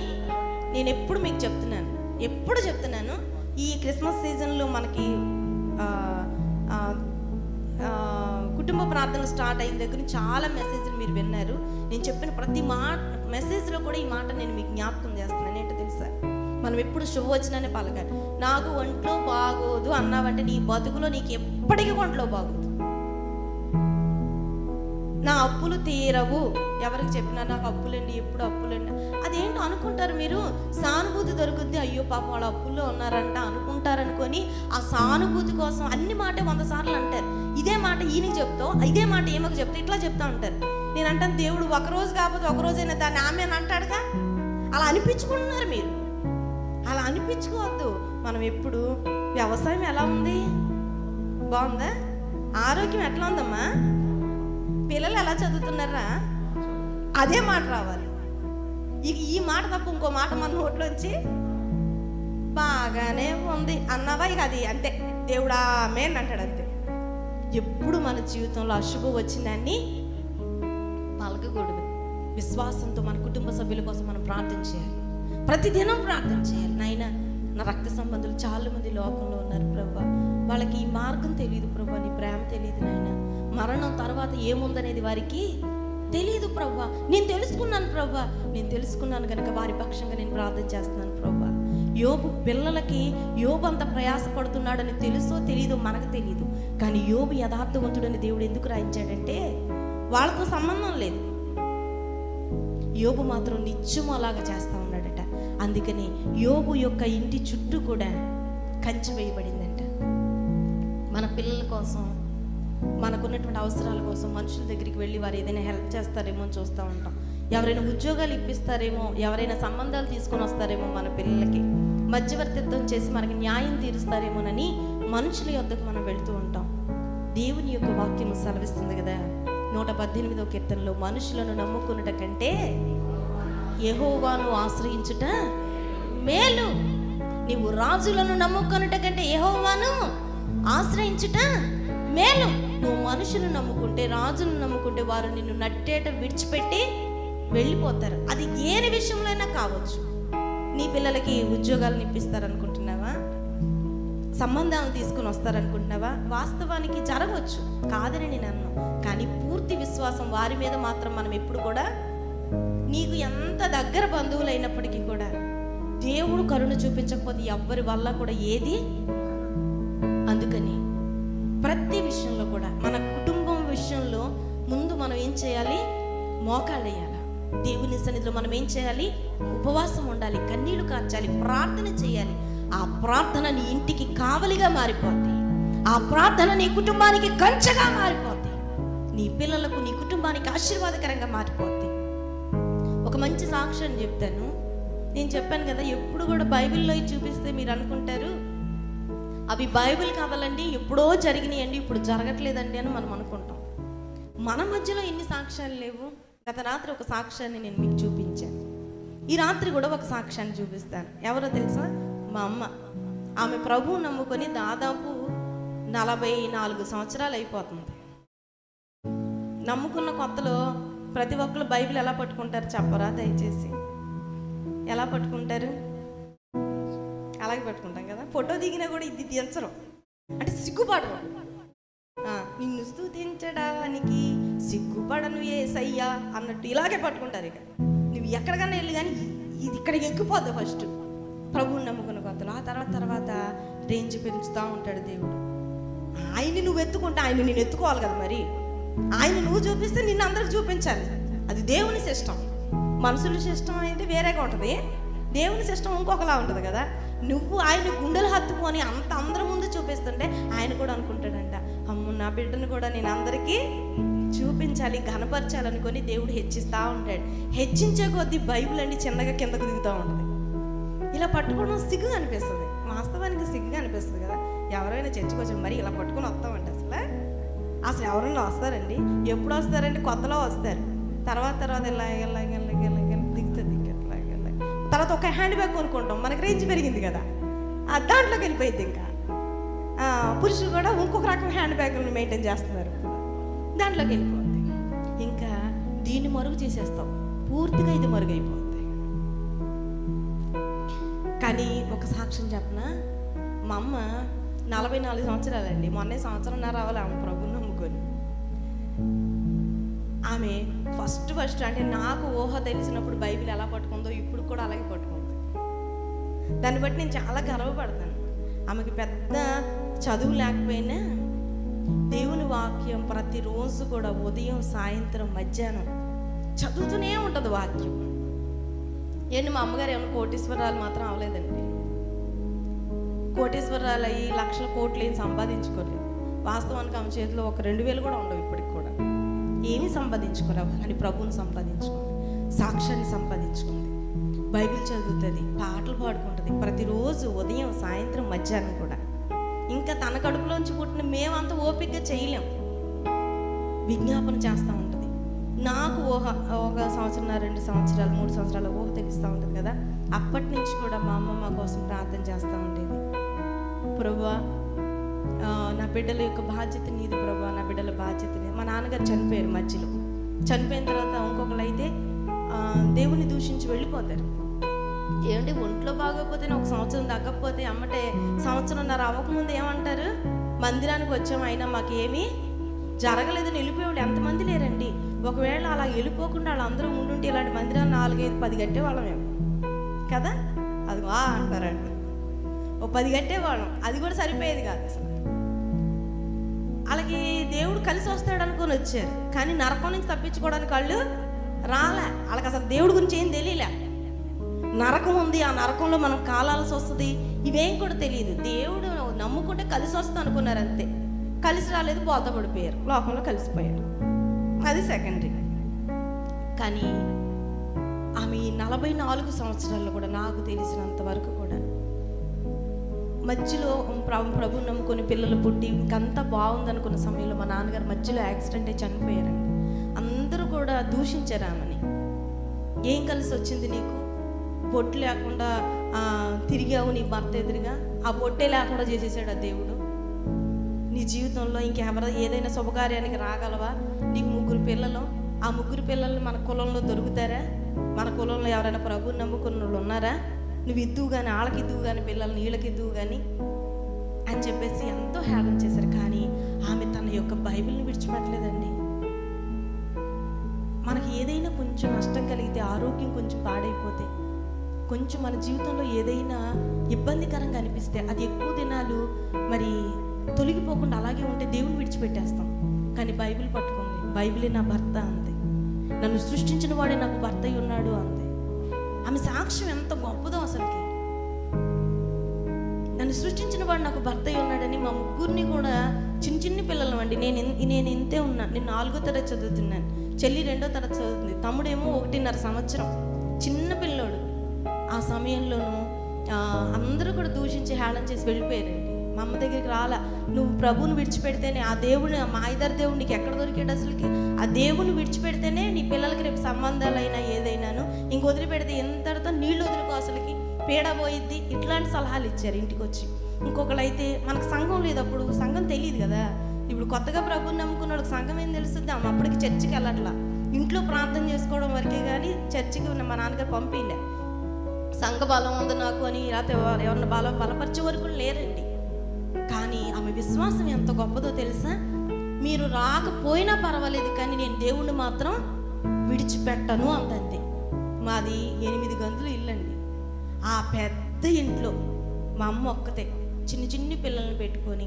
నేను ఎప్పుడు మీకు చెప్తున్నాను, ఈ క్రిస్మస్ సీజన్లో మనకి కుటుంబ ప్రార్థన స్టార్ట్ అయిన దగ్గర నుంచి చాలా మెసేజ్లు మీరు విన్నారు. నేను చెప్పిన ప్రతి మెసేజ్లో కూడా ఈ మాట నేను మీకు జ్ఞాపకం చేస్తున్నాను. ఏంటో తెలుసా, మనం ఎప్పుడు శుభవచనాన్ని పలకాలి. నాకు ఒంట్లో బాగోదు అన్నావంటే నీ బతుకులో నీకు ఎప్పటికీ ఒంట్లో బాగోదు. నా అప్పులు తీరవు, ఎవరికి చెప్పినా నాకు అప్పులండి, ఎప్పుడు అప్పులండి, అదేంటో అనుకుంటారు మీరు. సానుభూతి దొరుకుద్ది, అయ్యో పాపం వాళ్ళ అప్పుల్లో ఉన్నారంట అనుకుంటారనుకొని ఆ సానుభూతి కోసం అన్ని మాట 100 సార్లు అంటారు. ఇదే మాట ఈయనకి చెప్తావు, ఇదే మాట ఏమకు చెప్తా, ఇట్లా చెప్తా ఉంటారు. నేను అంటాను, దేవుడు ఒకరోజు కాకపోతే ఒకరోజైనా దాన్ని ఆమె అని అంటాడుగా. అలా అనిపించుకుంటున్నారు మీరు. అలా అనిపించుకోవద్దు. మనం ఎప్పుడు వ్యవసాయం ఎలా ఉంది, బాగుందా? ఆరోగ్యం ఎట్లా ఉందమ్మా? పిల్లలు ఎలా చదువుతున్నారా? అదే మాట రావాలి. ఇక ఈ మాట తప్ప ఇంకో మాట మన నోట్లోంచి బాగానే ఉంది అన్నావా, ఇక అది అంతే, దేవుడా ఆమేన్ అంటాడు అంతే. ఎప్పుడు మన జీవితంలో అశుభం వచ్చిందాన్ని పలకకూడదు. విశ్వాసంతో మన కుటుంబ సభ్యుల కోసం మనం ప్రార్థన చేయాలి. ప్రతిదినం ప్రార్థన చేయాలి. నాయన, నా రక్త సంబంధులు చాలా మంది లోకంలో ఉన్నారు ప్రభువా, వాళ్ళకి ఈ మార్గం తెలియదు ప్రభువా, నీ ప్రేమ తెలియదు నాయన, మరణం తర్వాత ఏముందనేది వారికి తెలియదు ప్రభువా. నేను తెలుసుకున్నాను ప్రభువా, నేను తెలుసుకున్నాను కనుక వారి పక్షంగా నేను ప్రార్థన చేస్తున్నాను ప్రభువా. యోబు పిల్లలకి యోబు అంత ప్రయాసపడుతున్నాడని తెలుసో తెలియదో మనకు తెలియదు, కానీ యోబు యథార్థవంతుడని దేవుడు ఎందుకు రాయించాడంటే వాళ్ళతో సంబంధం లేదు. యోబు మాత్రం నిత్యం అలాగా చేస్తూ ఉన్నాడట. అందుకని యోబు యొక్క ఇంటి చుట్టూ కూడా కంచె వేయబడిందంట. మన పిల్లల కోసం, మనకున్నటువంటి అవసరాల కోసం మనుషుల దగ్గరికి వెళ్ళి వారు ఏదైనా హెల్ప్ చేస్తారేమో అని చూస్తూ ఉంటాం. ఎవరైనా ఉద్యోగాలు ఇప్పిస్తారేమో, ఎవరైనా సంబంధాలు తీసుకొని వస్తారేమో, మన పిల్లలకి మధ్యవర్తిత్వం చేసి మనకి న్యాయం తీరుస్తారేమోనని మనుషుల యొద్దకు మనం వెళుతూ ఉంటాం. దేవుని యొక్క వాక్యము సెలవిస్తుంది కదా, 118వ కీర్తనలో, మనుషులను నమ్ముకున్నట కంటే యెహోవాను ఆశ్రయించుట మేలు. నీవు రాజులను నమ్ముకున్నట కంటే యెహోవాను ఆశ్రయించుట మేలు. నువ్వు మనుషులను నమ్ముకుంటే, రాజులను నమ్ముకుంటే వారు నిన్ను నట్టేట విడిచిపెట్టి వెళ్ళిపోతారు. అది ఏ విషయంలో అయినా కావచ్చు. నీ పిల్లలకి ఉద్యోగాలను ఇప్పిస్తారనుకుంటున్నావా? సంబంధాలను తీసుకుని వస్తారనుకుంటున్నావా? వాస్తవానికి జరగవచ్చు, కాదని నేను అన్నాను. కానీ పూర్తి విశ్వాసం వారి మీద మాత్రం మనం ఎప్పుడు కూడా, నీకు ఎంత దగ్గర బంధువులైనప్పటికీ కూడా దేవుడు కరుణ చూపించకపోతే ఎవ్వరి వల్ల కూడా ఏది. అందుకని ప్రతి విషయంలో కూడా, మన కుటుంబం విషయంలో ముందు మనం ఏం చేయాలి? మోకాళ్ళేయాలి. దేవుని సన్నిధిలో మనం ఏం చేయాలి? ఉపవాసం ఉండాలి, కన్నీళ్లు కార్చాలి, ప్రార్థన చేయాలి. ఆ ప్రార్థన నీ ఇంటికి కావలిగా మారిపోద్ది. ఆ ప్రార్థన నీ కుటుంబానికి కంచెగా మారిపోద్ది. నీ పిల్లలకు, నీ కుటుంబానికి ఆశీర్వాదకరంగా మారిపోద్ది. ఒక మంచి సాక్ష్యం చెప్తాను. నేను చెప్పాను కదా, ఎప్పుడు కూడా బైబిల్లో చూపిస్తే మీరు అనుకుంటారు అవి బైబిల్ కావాలండి, ఎప్పుడో జరిగినాయండి, ఇప్పుడు జరగట్లేదండి అని మనం అనుకుంటాం. మన మధ్యలో ఎన్ని సాక్ష్యాలు లేవు. గత రాత్రి ఒక సాక్ష్యాన్ని నేను మీకు చూపించాను. ఈ రాత్రి కూడా ఒక సాక్ష్యాన్ని చూపిస్తాను. ఎవరో తెలుసా? మా అమ్మ. ఆమె ప్రభువు నమ్ముకొని దాదాపు 44 సంవత్సరాలు అయిపోతుంది. నమ్ముకున్న కొత్తలో ప్రతి ఒక్కరు బైబిల్ ఎలా పట్టుకుంటారు చెప్పరా దయచేసి? ఎలా పట్టుకుంటారు? అలాగే పట్టుకుంటాం కదా. ఫోటో దిగినా కూడా ఇది దించరు, అంటే సిగ్గుపడరు. నిన్ను స్తుతించడానికి సిగ్గుపడను యేసయ్యా అన్నట్టు ఇలాగే పట్టుకుంటారు. ఇక నువ్వు ఎక్కడికన్నా వెళ్ళి కానీ ఇది ఇక్కడికి ఎక్కిపోద్ది ఫస్ట్ ప్రభువుని నమ్ముకున్న కొత్తలో. ఆ తర్వాత రేంజ్ పెంచుతూ ఉంటాడు దేవుడు. ఆయన్ని నువ్వు ఎత్తుకుంటే ఆయన నేను ఎత్తుకోవాలి కదా. మరి ఆయన నువ్వు చూపిస్తే నిన్ను అందరికి చూపించాలి. అది దేవుని సిస్టం. మనుషుల సిస్టం అయితే వేరేగా ఉంటుంది, దేవుని సిస్టం ఇంకొకలా ఉంటుంది కదా. నువ్వు ఆయన గుండెలు హత్తుకొని అంత అందరి ముందు చూపిస్తుంటే ఆయన కూడా అనుకుంటాడంట, అమ్మో నా బిడ్డను కూడా నేను అందరికీ చూపించాలి, ఘనపరచాలనుకొని దేవుడు హెచ్చిస్తూ ఉంటాడు. హెచ్చించే కొద్దీ బైబిల్ అండి చిన్నగా కిందకు దిగుతూ ఉంటుంది. ఇలా పట్టుకోవడం సిగ్గుగా అనిపిస్తుంది, వాస్తవానికి సిగ్గుగా అనిపిస్తుంది కదా. ఎవరైనా చర్చకొచ్చి మరి ఇలా పట్టుకొని వస్తామంటే అసలు ఎవరైనా వస్తారండి? ఎప్పుడు వస్తారండి? కొత్తలో వస్తారు. తర్వాత ఇలా దిగుతుంది. తర్వాత ఒక హ్యాండ్ బ్యాగ్ కొనుక్కుంటాం, మనకి రేంజ్ పెరిగింది కదా, దాంట్లోకి వెళ్ళిపోయింది. ఇంకా పురుషులు కూడా ఇంకొక రకం హ్యాండ్ బ్యాగులను మెయింటైన్ చేస్తున్నారు, దాంట్లోకి వెళ్ళిపోద్ది. ఇంకా దీన్ని మరుగు చేసేస్తాం, పూర్తిగా ఇది మరుగైపోద్ది. కానీ ఒక సాక్ష్యం చెప్పనా, మా అమ్మ 44 సంవత్సరాలండి, మొన్నే సంవత్సరంన్నర రావాలి ఆమె ప్రభుని నమ్ముకొని. ఆమె ఫస్ట్ అంటే నాకు ఊహ తెలిసినప్పుడు బైబిల్ ఎలా పట్టుకుందో ఇప్పుడు కూడా అలాగే పట్టుకుంది. దాన్ని బట్టి నేను చాలా గర్వపడతాను. ఆమెకి పెద్ద చదువు లేకపోయినా దేవుని వాక్యం ప్రతిరోజు కూడా ఉదయం సాయంత్రం మధ్యాహ్నం చదువుతూనే ఉంటుంది వాక్యం. ఏంటి మా అమ్మగారు ఏమైనా కోటీశ్వరాలు మాత్రం అవ్వలేదండి. కోటీశ్వరాలు అయ్యి లక్షల కోట్లు ఏం సంపాదించుకోలేదు. వాస్తవానికి ఆమె చేతిలో ఒక 2000 కూడా ఉండవు ఇప్పటికి కూడా. ఏమీ సంపాదించుకోలేవు, కానీ ప్రభువుని సంపాదించుకుంది, సాక్ష్యాన్ని సంపాదించుకుంది, బైబిల్ చదువుతుంది, పాటలు పాడుకుంటుంది ప్రతిరోజు ఉదయం సాయంత్రం మధ్యాహ్నం కూడా. ఇంకా తన కడుపులోంచి పుట్టిన మేమంతా ఓపికగా చేయలేం, విజ్ఞాపన చేస్తూ ఉంటుంది. నాకు ఊహ ఒక 1 సంవత్సరం 2 సంవత్సరాలు 3 సంవత్సరాల ఊహ తెలుస్తూ ఉంటుంది కదా. అప్పటి నుంచి కూడా మా అమ్మ మా కోసం ప్రార్థన చేస్తూ ఉండేది. ప్రభువా, నా బిడ్డల యొక్క బాధ్యత నీది ప్రభువా, నా బిడ్డల బాధ్యత నీది. మా నాన్నగారు చనిపోయారు. మధ్యలో చనిపోయిన తర్వాత ఇంకొకరు అయితే దేవుని దూషించి వెళ్ళిపోతారు. ఏమంటే ఒంట్లో బాగోకపోతే 1 సంవత్సరం తగ్గకపోతే అమ్మటే 1.5 సంవత్సరం అవ్వకముందు ఏమంటారు, మందిరానికి వచ్చాము అయినా మాకేమీ జరగలేదని వెళ్ళిపోయేవాళ్ళు ఎంతమంది లేరండి. ఒకవేళ అలా వెళ్ళిపోకుండా వాళ్ళందరూ ఉండుంటే ఇలాంటి మందిరాలు 4, 5, 10 కట్టేవాళ్ళం మేము కదా. అది అంటారండి, ఓ 10 కట్టేవాళ్ళం. అది కూడా సరిపోయేది కాదు అసలు. అలాగే దేవుడు కలిసి వస్తాడు అనుకొని వచ్చారు, కానీ నరకం నుంచి తప్పించుకోవడానికి వాళ్ళు రాలే. వాళ్ళకి అసలు దేవుడి గురించి ఏం తెలియలే. నరకం ఉంది, ఆ నరకంలో మనం కాలాల్సి వస్తుంది, ఇవేం కూడా తెలియదు. దేవుడు నమ్ముకుంటే కలిసి వస్తా అనుకున్నారు అంతే. కలిసి రాలేదు, బోధపడిపోయారు, లోకంలో కలిసిపోయారు. అది సెకండరీ. కానీ ఆమె 44 సంవత్సరాల్లో కూడా నాకు తెలిసినంత వరకు కూడా మధ్యలో ప్రభు నమ్ముకొని పిల్లలు పుట్టి ఇంకంతా బాగుందనుకున్న సమయంలో మా నాన్నగారు మధ్యలో యాక్సిడెంట్ అయి చనిపోయారండి. అందరూ కూడా దూషించారు ఆమెని. ఏం కలిసి వచ్చింది నీకు, బొట్టు లేకుండా తిరిగావు నీ భర్త ఎదురుగా, ఆ బొట్టే లేకుండా చేసేసాడు ఆ దేవుడు నీ జీవితంలో. ఇంకెవరు ఏదైనా శుభకార్యానికి రాగలవా? నీకు 3 పిల్లలు, ఆ 3 పిల్లలు మన కులంలో దొరుకుతారా? మన కులంలో ఎవరైనా ప్రభువుని నమ్ముకున్న వాళ్ళు ఉన్నారా? నువ్వు ఇద్దువు కానీ, వాళ్ళకి ఇద్దువు కానీ, పిల్లల్ని వీళ్ళకి ఇద్దువు కానీ అని చెప్పేసి ఎంతో హేళన చేశారు. కానీ ఆమె తన యొక్క బైబిల్ని విడిచిపెట్టలేదండి. మనకి ఏదైనా కొంచెం నష్టం కలిగితే, ఆరోగ్యం కొంచెం పాడైపోతే, కొంచెం మన జీవితంలో ఏదైనా ఇబ్బందికరంగా అనిపిస్తే, అది ఎక్కువ దినాలు మరి తొలగిపోకుండా అలాగే ఉంటే దేవుని విడిచిపెట్టేస్తాం. కానీ బైబిల్ పట్టుకుంది, బైబిలే నా భర్త అంది, నన్ను సృష్టించిన వాడే నాకు భర్త అయి ఉన్నాడు అంది. ఆమె సాక్ష్యం ఎంత గొప్పదో అసలుకి. నన్ను సృష్టించిన వాడు నాకు భర్త అయి ఉన్నాడని. మా 3 కూడా చిన్న పిల్లలు అండి. నేను ఇంతే ఉన్నాను. నేను 4వ తరగతి చదువుతున్నాను, చెల్లి 2వ తరగతి చదువుతుంది, తమ్ముడేమో 1.5 సంవత్సరం చిన్న పిల్లోడు. ఆ సమయంలోనూ అందరూ కూడా దూషించి హేళన చేసి వెళ్ళిపోయారండి. మా అమ్మ దగ్గరికి రాలా. నువ్వు ప్రభువుని విడిచిపెడితేనే, ఆ దేవుని, మా ఇద్దరు దేవుడు నీకు ఎక్కడ దొరికాడు అసలుకి? ఆ దేవుని విడిచిపెడితేనే నీ పిల్లలకి రేపు సంబంధాలైనా ఏదైనాను, ఇంక వదిలిపెడితే ఎంతటితో నీళ్ళు వదులుకో, అసలుకి పీడ పోయిద్ది, ఇట్లాంటి సలహాలు ఇచ్చారు ఇంటికి వచ్చి. ఇంకొకళ్ళు అయితే మనకు సంఘం లేదు, అప్పుడు సంఘం తెలియదు కదా. ఇప్పుడు కొత్తగా ప్రభువుని నమ్ముకున్న వాళ్ళకి సంఘం ఏం తెలుస్తుంది? ఆమె అప్పటికి చర్చికి వెళ్ళట్లా, ఇంట్లో ప్రార్థన చేసుకోవడం వరకే కానీ చర్చికి మా నాన్నగారు పంపిలే. సంఘ బలం ఉంది నాకు అని, లేకపోతే ఎవరిని బలపరిచే వరకు లేరండి. కానీ ఆమె విశ్వాసం ఎంత గొప్పదో తెలుసా? మీరు రాకపోయినా పర్వాలేదు, కానీ నేను దేవుణ్ణి మాత్రం విడిచిపెట్టను అంతే. మాది 8 గంతులు ఇల్లండి. ఆ పెద్ద ఇంట్లో మా అమ్మ ఒక్కతే చిన్ని పిల్లల్ని పెట్టుకొని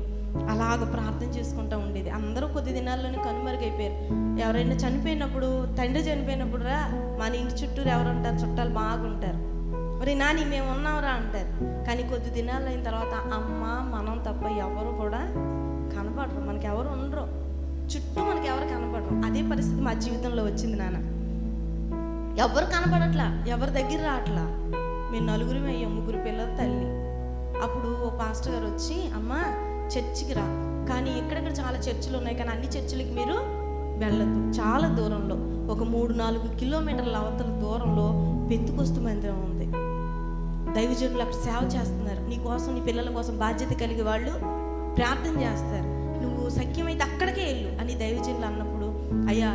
అలాగ ప్రార్థన చేసుకుంటూ ఉండేది. అందరూ కొద్ది దినాల్లోనే కనుమరుగైపోయారు. ఎవరైనా చనిపోయినప్పుడు, తండ్రి చనిపోయినప్పుడు రా మన ఇంటి చుట్టూరు ఎవరు ఉంటారు, చుట్టాలు బాగుంటారు, మరి నాని మేము ఉన్నాంరా అంటారు. కానీ కొద్ది దినాలు అయిన తర్వాత అమ్మ మనం తప్ప ఎవరు కూడా కనపడరు, మనకి ఎవరు ఉండరు, చుట్టూ మనకి ఎవరు కనపడరు. అదే పరిస్థితి మా జీవితంలో వచ్చింది నాన్న. ఎవరు కనపడట్లా, ఎవరి దగ్గర రావట్లా. మేము 4 అయ్యాం, 3 పిల్లల తల్లి. అప్పుడు ఓ పాస్టర్ గారు వచ్చి, అమ్మ చర్చికి రా, కానీ ఇక్కడెక్కడ చాలా చర్చిలు ఉన్నాయి, కానీ అన్ని చర్చిలకి మీరు వెళ్ళద్దు. చాలా దూరంలో, ఒక 3-4 కిలోమీటర్ల అవతల దూరంలో పెంతుకొస్తు మందిరం ఉంది. దైవజనులు అక్కడ సేవ చేస్తున్నారు. నీ కోసం, నీ పిల్లల కోసం బాధ్యత కలిగి వాళ్ళు ప్రార్థన చేస్తారు. నువ్వు సఖ్యమైతే అక్కడికే వెళ్ళు అని దైవజనులు అన్నప్పుడు, అయ్యా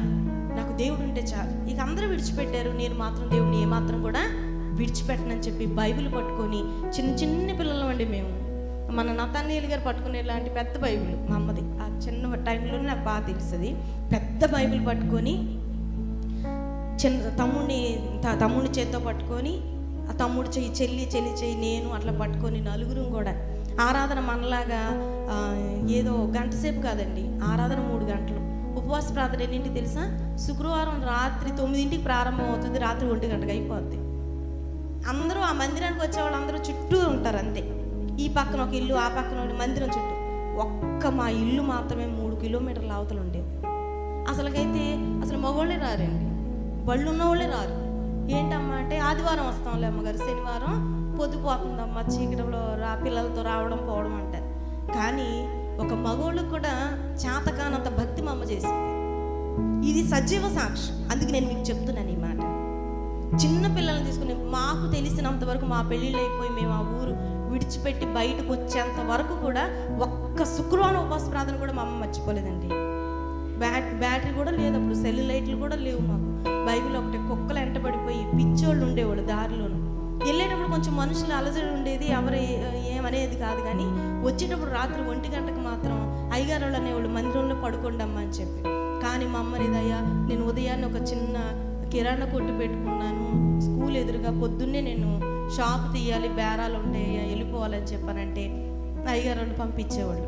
నాకు దేవుడు ఉంటే చాలు. ఇక అందరూ విడిచిపెట్టారు, నేను మాత్రం దేవుడిని ఏమాత్రం కూడా విడిచిపెట్టనని చెప్పి బైబిల్ పట్టుకొని, చిన్న పిల్లలు అండి మేము, మన నతానీయులు గారు పట్టుకునే లాంటి పెద్ద బైబిల్ మా అమ్మది. ఆ చిన్న టైంలోనే నాకు బాగా తెలుస్తుంది. పెద్ద బైబిల్ పట్టుకొని తమ్ముడిని చేత్తో పట్టుకొని, ఆ తమ్ముడు చెయ్యి చెల్లి చెయ్యి నేను అట్లా పట్టుకొని నలుగురం కూడా ఆరాధన మనలాగా ఏదో గంట సేపు కాదండి, ఆరాధన 3 గంటలు. ఉపవాస ప్రార్థన ఎన్నింటికి తెలుసా? శుక్రవారం రాత్రి 9ంటికి ప్రారంభం అవుతుంది, రాత్రి 1 గంటకు అయిపోద్ది. అందరూ ఆ మందిరానికి వచ్చేవాళ్ళు అందరూ చుట్టూ ఉంటారు అంతే. ఈ పక్కన ఒక ఇల్లు, ఆ పక్కన ఒక మందిరం చుట్టూ. మా ఇల్లు మాత్రమే 3 కిలోమీటర్ల అవతలు ఉండేది. అసలు మగవాళ్ళే రారండి, బళ్ళు ఉన్నవాళ్ళే రారు. ఏంటమ్మా అంటే ఆదివారం వస్తాంలే అమ్మగారు, శనివారం పొద్దుపోతుందమ్మా, చీకటిలో పిల్లలతో రావడం పోవడం అంటారు. కానీ ఒక మగవాళ్ళకు కూడా చేతకానంత భక్తి మా అమ్మ చేసింది. ఇది సజీవ సాక్ష్యం. అందుకే నేను మీకు చెప్తున్నాను ఈ మాట. చిన్న పిల్లల్ని తీసుకుని మాకు తెలిసినంత వరకు మా పెళ్ళిళ్ళు అయిపోయి మేము ఆ ఊరు విడిచిపెట్టి బయటకు వచ్చేంత వరకు కూడా ఒక్క శుక్రవారం ఉపవాస ప్రార్థన కూడా మా అమ్మ మర్చిపోలేదండి. బ్యాటరీ కూడా లేదు అప్పుడు, సెల్ లైట్లు కూడా లేవు మాకు. బైబిల్ ఒకటి, కుక్కలు ఎంటబడిపోయి పిచ్చోళ్ళు ఉండేవాళ్ళు దారిలోను. వెళ్ళేటప్పుడు కొంచెం మనుషులు అలజడి ఉండేది, ఎవరు ఏమనేది కాదు. కానీ వచ్చేటప్పుడు రాత్రి 1 గంటకు మాత్రం అయ్యగారు వాళ్ళు అనేవాళ్ళు మందిరంలో పడుకోండమ్మా అని చెప్పి. కానీ మా అమ్మ లేదయ్యా, నేను ఉదయాన్నే ఒక చిన్న కిరాణా కొట్టు పెట్టుకున్నాను, స్కూల్ ఎదురుగా పొద్దున్నే నేను షాప్ తీయాలి, బేరాలు ఉంటాయి, వెళ్ళిపోవాలని చెప్పానంటే అయ్యగారు వాళ్ళు పంపించేవాళ్ళు.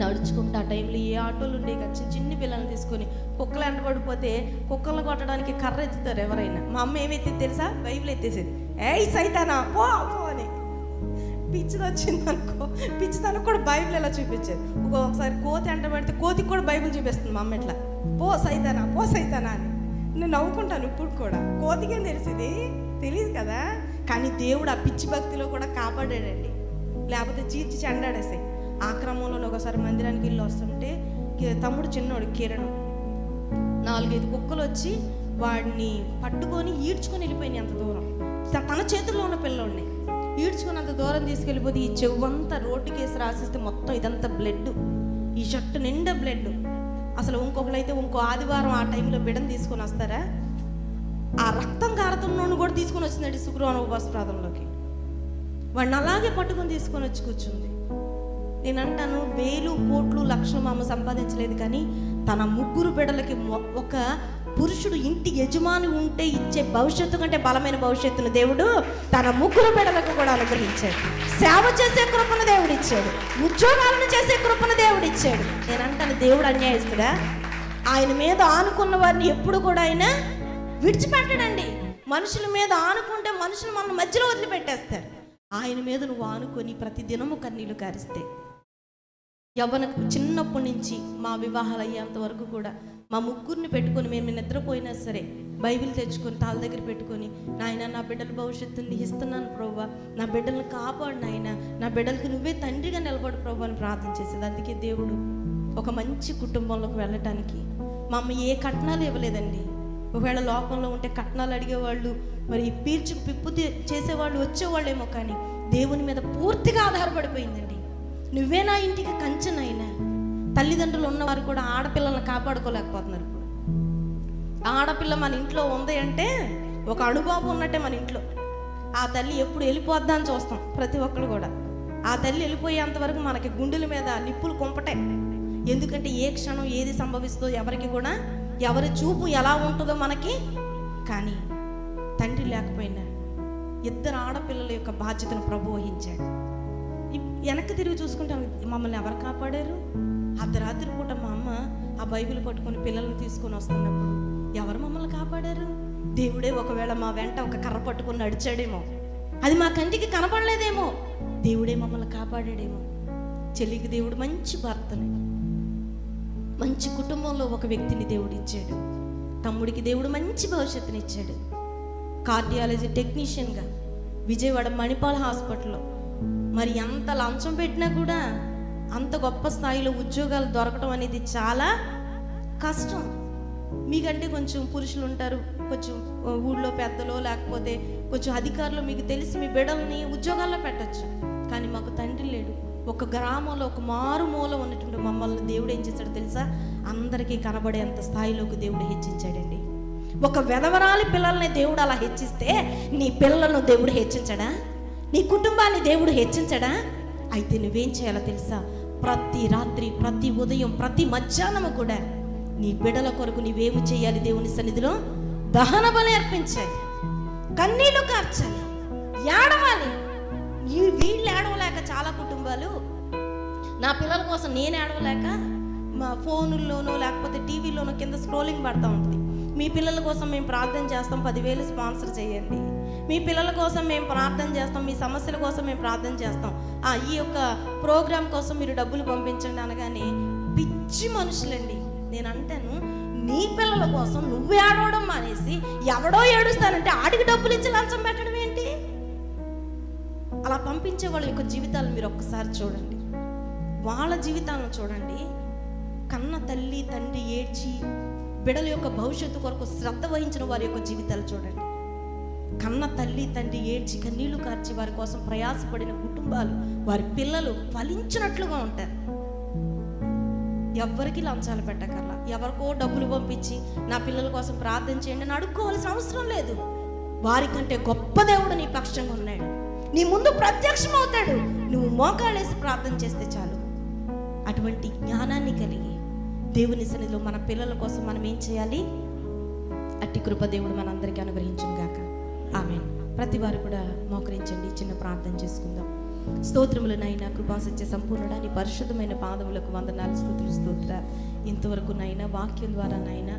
నడుచుకుంటూ ఆ టైంలో ఏ ఆటోలు ఉండేవి కదా, చిన్ని పిల్లల్ని తీసుకొని కుక్కలు ఎంటబడిపోతే కుక్కలను కొట్టడానికి కర్ర ఎత్తుతారు ఎవరైనా. మా అమ్మ ఏమెత్తింది తెలుసా? బైబిల్ ఎత్తేసేది. ఏయ్ సైతానా పో అని. పిచ్చిది వచ్చిందనుకో, పిచ్చిదానికి కూడా బైబిల్ ఎలా చూపించేది. ఒకసారి కోతి ఎంటబడితే కోతికి కూడా బైబిల్ చూపిస్తుంది మా అమ్మ ఇట్లా, పో సైతానా అని. నేను నవ్వుకుంటాను ఇప్పుడు కూడా. కోతికేం తెలిసింది? తెలియదు కదా. కానీ దేవుడు ఆ పిచ్చి భక్తిలో కూడా కాపాడాడండి, లేకపోతే చీల్చి చెండాడేసాయి. ఆ క్రమంలో ఒకసారి మందిరానికి వెళ్ళి వస్తుంటే తమ్ముడు చిన్నోడు కిరణం 4-5 కుక్కలు వచ్చి వాడిని పట్టుకొని ఈడ్చుకొని వెళ్ళిపోయినాయి. అంత దూరం తన చేతుల్లో ఉన్న పిల్లోడిని ఈడ్చుకొని అంత దూరం తీసుకెళ్ళిపోతే ఈ చెవంతా రోడ్డుకేసి రాసిస్తే మొత్తం ఇదంతా బ్లడ్, ఈ షర్టు నిండా బ్లడ్. అసలు ఇంకొకరైతే ఇంకో ఆదివారం ఆ టైంలో బిడ్డను తీసుకొని వస్తారా, ఆ రక్తం కారుతున్నోడిని కూడా తీసుకొని వచ్చిందండి శుక్రవారం ఉపవాస ప్రార్థనలోకి. వాడిని అలాగే పట్టుకొని తీసుకొని వచ్చి కూర్చుంది. నేను అంటాను, 1000 కోట్లు లక్షలు మా అమ్మ సంపాదించలేదు, కానీ తన 3 బిడ్డలకి ఒక పురుషుడు ఇంటి యజమాని ఉంటే ఇచ్చే భవిష్యత్తు కంటే బలమైన భవిష్యత్తును దేవుడు తన 3 బిడ్డలకు కూడా అనుగ్రహించాడు. సేవ చేసే కృపను దేవుడు ఇచ్చాడు, ఉద్యోగాలను చేసే కృపను దేవుడు ఇచ్చాడు. నేను అంటాను, దేవుడు అన్యాయస్తుడా? ఆయన మీద ఆనుకున్న వారిని ఎప్పుడు కూడా ఆయన విడిచిపెట్టడండి. మనుషుల మీద ఆనుకుంటే మనుషులు మన మధ్యలో వదిలిపెట్టేస్తారు. ఆయన మీద నువ్వు ఆనుకొని ప్రతి దినము కన్నీళ్లు కారిస్తే, యవ్వనకు చిన్నప్పటి నుంచి మా వివాహాలు అయ్యేంత వరకు కూడా మా 3 పెట్టుకొని మేము నిద్రపోయినా సరే బైబిల్ తెచ్చుకొని తాళ్ళ దగ్గర పెట్టుకొని, నాయన నా బిడ్డల భవిష్యత్తుని ఇస్తున్నాను ప్రభువా, నా బిడ్డలను కాపాడు నాయన, నా బిడ్డలకు నువ్వే తండ్రిగా నిలబడు ప్రభు అని ప్రార్థన చేసేది. అందుకే దేవుడు ఒక మంచి కుటుంబంలోకి వెళ్ళటానికి మా అమ్మ ఏ కట్నాలు ఇవ్వలేదండి. ఒకవేళ లోకంలో ఉంటే కట్నాలు అడిగేవాళ్ళు, మరి పీల్చుకు పిప్పు చేసేవాళ్ళు వచ్చేవాళ్ళేమో, కానీ దేవుని మీద పూర్తిగా ఆధారపడిపోయిందండి. నువ్వే నా ఇంటికి కంచెనైనా. తల్లిదండ్రులు ఉన్నవారు కూడా ఆడపిల్లలను కాపాడుకోలేకపోతున్నారు. ఇప్పుడు ఆడపిల్ల మన ఇంట్లో ఉంది అంటే ఒక అణుబాబు ఉన్నట్టే మన ఇంట్లో. ఆ తల్లి ఎప్పుడు వెళ్ళిపోద్దా అని చూస్తాం ప్రతి ఒక్కరు కూడా. ఆ తల్లి వెళ్ళిపోయేంత వరకు మనకి గుండెల మీద నిప్పులు కుంపటే. ఎందుకంటే ఏ క్షణం ఏది సంభవిస్తుందో ఎవరికి కూడా, ఎవరి చూపు ఎలా ఉంటుందో మనకి. కానీ తండ్రి లేకపోయినా 2 ఆడపిల్లల యొక్క బాధ్యతను ప్రభు వహించాడు. వెనక్కి తిరిగి చూసుకుంటే మమ్మల్ని ఎవరు కాపాడారు? అర్ధరాత్రి పూట మా అమ్మ ఆ బైబిల్ పట్టుకొని పిల్లల్ని తీసుకొని వస్తున్నప్పుడు ఎవరు మమ్మల్ని కాపాడారు? దేవుడే ఒకవేళ మా వెంట ఒక కర్ర పట్టుకొని నడిచాడేమో, అది మా కంటికి కనపడలేదేమో, దేవుడే మమ్మల్ని కాపాడాడేమో. చెల్లికి దేవుడు మంచి భర్తని, మంచి కుటుంబంలో ఒక వ్యక్తిని దేవుడు ఇచ్చాడు. తమ్ముడికి దేవుడు మంచి భవిష్యత్తుని ఇచ్చాడు. కార్డియాలజీ టెక్నీషియన్గా విజయవాడ మణిపాల్ హాస్పిటల్లో. మరి ఎంత లంచం పెట్టినా కూడా అంత గొప్ప స్థాయిలో ఉద్యోగాలు దొరకడం అనేది చాలా కష్టం. మీకంటే కొంచెం పురుషులు ఉంటారు, కొంచెం ఊళ్ళో పెద్దలో లేకపోతే కొంచెం అధికారులు, మీకు తెలిసి మీ బిడ్డల్ని ఉద్యోగాల్లో పెట్టచ్చు. కానీ మాకు తండ్రి లేడు. ఒక గ్రామంలో ఒక మారుమూల ఉన్నటువంటి మమ్మల్ని దేవుడు ఏం చేశాడు తెలుసా? అందరికీ కనబడేంత స్థాయిలోకి దేవుడు హెచ్చించాడండి. ఒక వెధవరాలి పిల్లల్ని దేవుడు అలా హెచ్చిస్తే నీ పిల్లలను దేవుడు హెచ్చించడా? నీ కుటుంబాన్ని దేవుడు హెచ్చించడా? అయితే నువ్వేం చేయాలో తెలుసా? ప్రతి రాత్రి, ప్రతి ఉదయం, ప్రతి మధ్యాహ్నము కూడా నీ బిడ్డల కొరకు నువ్వేమి చేయాలి? దేవుని సన్నిధిలో దహన బలి అర్పించాలి, కన్నీళ్లు కార్చాలి, ఏడవాలి. వీళ్ళు ఏడవలేక చాలా కుటుంబాలు, నా పిల్లల కోసం నేను ఏడవలేక మా ఫోనుల్లోనో లేకపోతే టీవీలోనో కింద స్క్రోలింగ్ పడతా ఉంటుంది. మీ పిల్లల కోసం మేము ప్రార్థన చేస్తాం, 10,000 స్పాన్సర్ చేయండి. మీ పిల్లల కోసం మేము ప్రార్థన చేస్తాం, మీ సమస్యల కోసం మేము ప్రార్థన చేస్తాం, ఈ యొక్క ప్రోగ్రాం కోసం మీరు డబ్బులు పంపించండి అనగానే పిచ్చి మనుషులండి. నేను అంటాను, నీ పిల్లల కోసం నువ్వు ఏడవడం మానేసి ఎవడో ఏడుస్తానంటే ఆడికి డబ్బులు ఇచ్చి లంచం పెట్టడం ఏంటి? అలా పంపించే వాళ్ళ యొక్క జీవితాలను మీరు ఒక్కసారి చూడండి, వాళ్ళ జీవితాలను చూడండి. కన్న తల్లి తండ్రి ఏడ్చి బిడ్డల యొక్క భవిష్యత్తు కొరకు శ్రద్ధ వహించిన వారి యొక్క జీవితాలు చూడండి. కన్న తల్లి తండ్రి ఏడ్చి కన్నీళ్లు కార్చి వారి కోసం ప్రయాసపడిన కుటుంబాలు, వారి పిల్లలు ఫలించినట్లుగా ఉంటారు. ఎవరికి లంచాలు పెట్టకల్లా, ఎవరికో డబ్బులు పంపించి నా పిల్లల కోసం ప్రార్థన చేయండి అని అడుక్కోవాల్సిన అవసరం లేదు. వారికంటే గొప్ప దేవుడు నీ పక్షంగా ఉన్నాడు, నీ ముందు ప్రత్యక్షం అవుతాడు. నువ్వు మోకాళ్ళేసి ప్రార్థన చేస్తే చాలు. అటువంటి జ్ఞానాన్ని కలిగి దేవుని సన్నిధిలో మన పిల్లల కోసం మనం ఏం చేయాలి? అట్టి కృప దేవుడు మనందరికీ అనుగ్రహించును గాక. ఆమేన్. ప్రతి వారు కూడా మోకరించండి, చిన్న ప్రార్థన చేసుకుందాం. స్తోత్రములు నైనా, కృపాసత్య సంపూర్ణుడా, నీ పరిశుద్ధమైన పాదములకు వందనాలు, స్తుతులు, స్తోత్రాలు. ఇంతవరకు నైనా వాక్యం ద్వారా నైనా